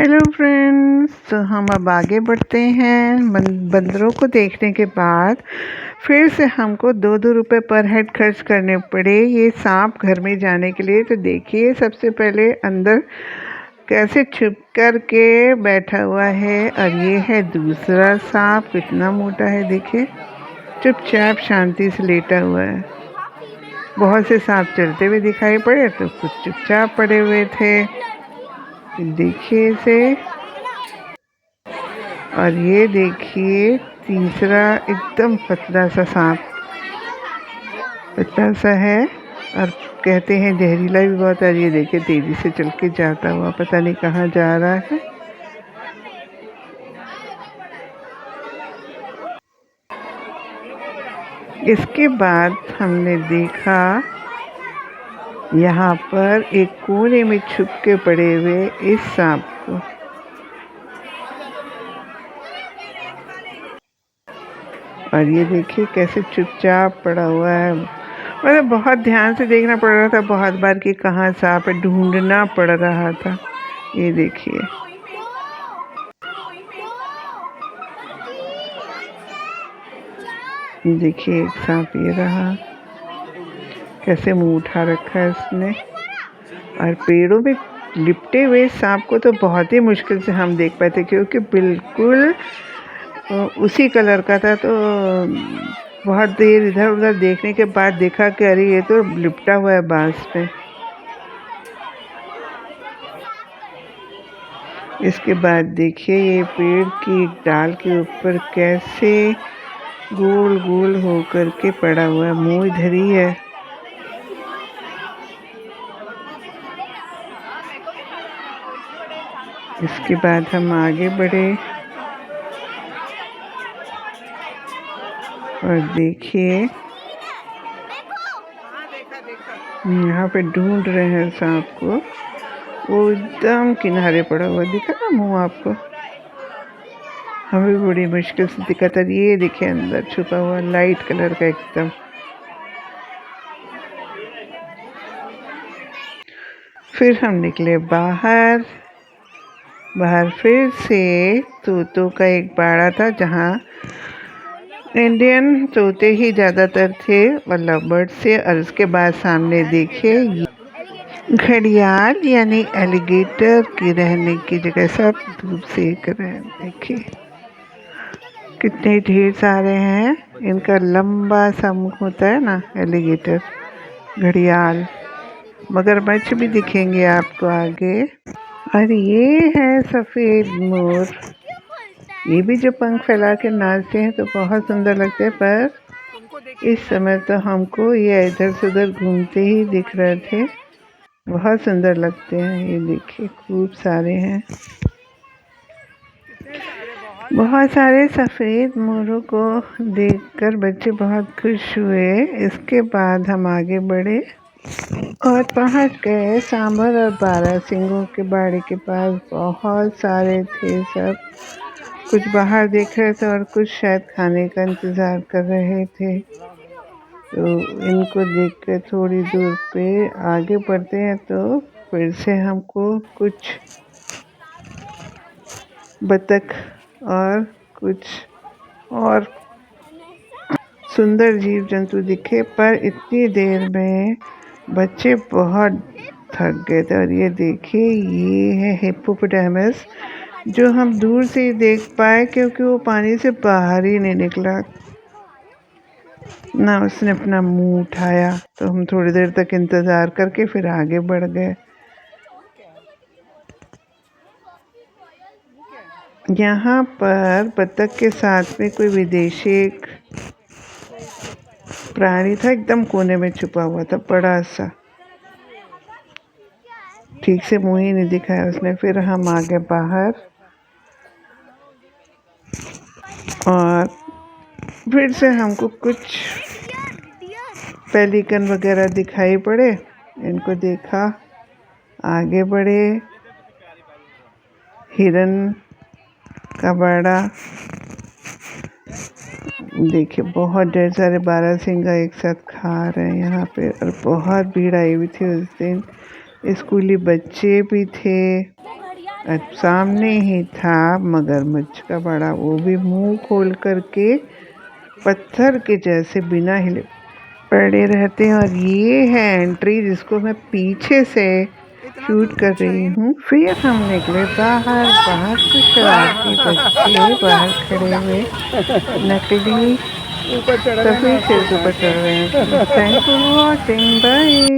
Hello friends, तो हम अब आगे बढ़ते हैं। बंदरों को देखने के बाद फिर से हमको 2-2 रुपए पर हेड खर्च करने पड़े ये सांप घर में जाने के लिए। तो देखिए, सबसे पहले अंदर कैसे छुप कर के बैठा हुआ है, और ये है दूसरा सांप। कितना मोटा है, देखिए, चुपचाप शांति से लेटा हुआ है। बहुत से सांप चलते हुए दिखाई पड़े तो कुछ चुपचाप पड़े हुए थे, देखिए इसे। और ये देखिए तीसरा एकदम पतला सा सांप, पतला सा है और कहते हैं जहरीला भी बहुत है। ये देखिए तेजी से चल के जाता हुआ, पता नहीं कहाँ जा रहा है। इसके बाद हमने देखा यहाँ पर एक कोने में छुप के पड़े हुए इस सांप को। और ये देखिए कैसे चुपचाप पड़ा हुआ है। मतलब बहुत ध्यान से देखना पड़ रहा था, बहुत बार कि कहाँ सांप है, ढूंढना पड़ रहा था। ये देखिए, देखिए एक सांप ये रहा, कैसे मुंह उठा रखा है इसने। और पेड़ों में लिपटे हुए सांप को तो बहुत ही मुश्किल से हम देख पाए थे, क्योंकि बिल्कुल उसी कलर का था। तो बहुत देर इधर उधर देखने के बाद देखा कि अरे ये तो लिपटा हुआ है बांस पे। इसके बाद देखिए ये पेड़ की डाल के ऊपर कैसे गोल गोल होकर के पड़ा हुआ है, मुंह इधर ही है। इसके बाद हम आगे बढ़े और देखिए यहाँ पे ढूंढ रहे हैं सांप को। वो एकदम किनारे पड़ा हुआ दिखा ना मुंह आपको, हमें बड़ी मुश्किल से दिखा था। ये देखिए अंदर छुपा हुआ लाइट कलर का एकदम। फिर हम निकले बाहर। फिर से तोतों का एक बाड़ा था, जहाँ इंडियन तोते ही ज़्यादातर थे और लवबर्ड से। और उसके बाद सामने देखिए घड़ियाल यानी एलिगेटर की रहने की जगह सब धूप सेक रहे हैं। देखिए कितने ढेर सारे हैं। इनका लंबा सा मुख होता है ना, एलिगेटर, घड़ियाल। मगरमच्छ भी दिखेंगे आपको आगे। और ये है सफ़ेद मोर, ये भी जो पंख फैला के नाचते हैं तो बहुत सुंदर लगते हैं। पर इस समय तो हमको ये इधर से उधर घूमते ही दिख रहे थे, बहुत सुंदर लगते हैं। ये देखिए खूब सारे हैं, बहुत सारे सफ़ेद मोरों को देखकर बच्चे बहुत खुश हुए। इसके बाद हम आगे बढ़े और पहुंच गए सांभर और बारहसिंगों के बाड़े के पास। बहुत सारे थे, सब कुछ बाहर देख रहे थे और कुछ शायद खाने का इंतज़ार कर रहे थे। तो इनको देखकर थोड़ी दूर पे आगे बढ़ते हैं तो फिर से हमको कुछ बतख और कुछ और सुंदर जीव जंतु दिखे। पर इतनी देर में बच्चे बहुत थक गए थे। और ये देखिए ये है हिप्पोपोटामस, जो हम दूर से ही देख पाए, क्योंकि वो पानी से बाहर ही नहीं निकला ना, उसने अपना मुंह उठाया। तो हम थोड़ी देर तक इंतज़ार करके फिर आगे बढ़ गए। यहाँ पर बतख के साथ में कोई विदेशी एक प्राणी था, एकदम कोने में छुपा हुआ था, बड़ा सा, ठीक से मुंह ही नहीं दिखाया उसने। फिर हम आ गए बाहर और फिर से हमको कुछ पेलिकन वगैरह दिखाई पड़े, इनको देखा, आगे बढ़े। हिरन का बाड़ा देखिए, बहुत ढेर सारे बारहसिंगा एक साथ खा रहे हैं यहाँ पे। और बहुत भीड़ आई हुई थी उस दिन, स्कूली बच्चे भी थे। सामने ही था मगरमच्छ का बड़ा, वो भी मुंह खोल करके पत्थर के जैसे बिना हिले पड़े रहते हैं। और ये है एंट्री जिसको मैं पीछे से शूट कर रही हूँ। फिर हम निकले बाहर। बाहर से शरारती बच्चे बाहर खड़े हुए नकली सफेद शेर के ऊपर चढ़ रहे हैं। Thanks for watching, bye.